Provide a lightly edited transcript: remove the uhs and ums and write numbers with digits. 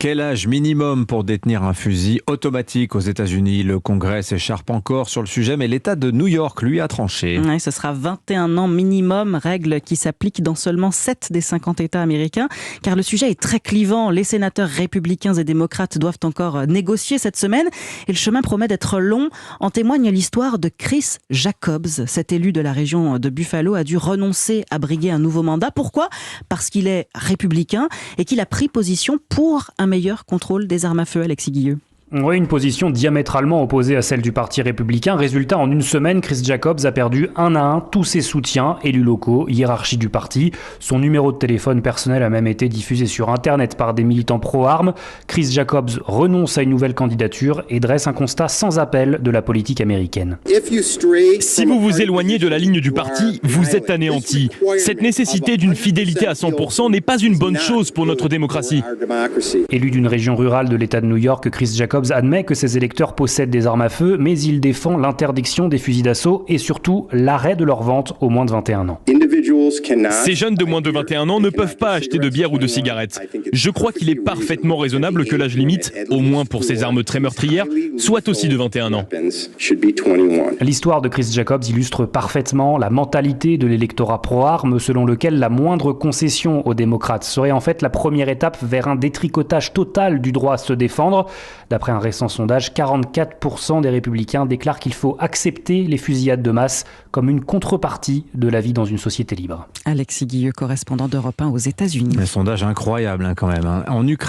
Quel âge minimum pour détenir un fusil automatique aux États-Unis? Le Congrès s'écharpe encore sur le sujet, mais l'État de New York, lui, a tranché. Ouais, ce sera 21 ans minimum, règle qui s'applique dans seulement 7 des 50 États américains, car le sujet est très clivant. Les sénateurs républicains et démocrates doivent encore négocier cette semaine, et le chemin promet d'être long. En témoigne l'histoire de Chris Jacobs. Cet élu de la région de Buffalo a dû renoncer à briguer un nouveau mandat. Pourquoi ? Parce qu'il est républicain et qu'il a pris position pour un meilleur contrôle des armes à feu, Alexis Guilleux. Oui, une position diamétralement opposée à celle du Parti républicain. Résultat, en une semaine, Chris Jacobs a perdu 1 à 1 tous ses soutiens, élus locaux, hiérarchie du parti. Son numéro de téléphone personnel a même été diffusé sur Internet par des militants pro-armes. Chris Jacobs renonce à une nouvelle candidature et dresse un constat sans appel de la politique américaine. Si vous vous éloignez de la ligne du parti, vous êtes anéanti. Cette nécessité d'une fidélité à 100% n'est pas une bonne chose pour notre démocratie. Élu d'une région rurale de l'État de New York, Chris Jacobs admet que ses électeurs possèdent des armes à feu, mais il défend l'interdiction des fusils d'assaut et surtout l'arrêt de leur vente aux moins de 21 ans. Ces jeunes de moins de 21 ans ne peuvent pas acheter de bière ou de cigarettes. Je crois qu'il est parfaitement raisonnable que l'âge limite, au moins pour ces armes très meurtrières, soit aussi de 21 ans. L'histoire de Chris Jacobs illustre parfaitement la mentalité de l'électorat pro-armes, selon lequel la moindre concession aux démocrates serait en fait la première étape vers un détricotage total du droit à se défendre. D'après un récent sondage, 44% des républicains déclarent qu'il faut accepter les fusillades de masse comme une contrepartie de la vie dans une société libre. Alexis Guilleux, correspondant d'Europe 1 aux États-Unis. Un sondage incroyable quand même. En Ukraine.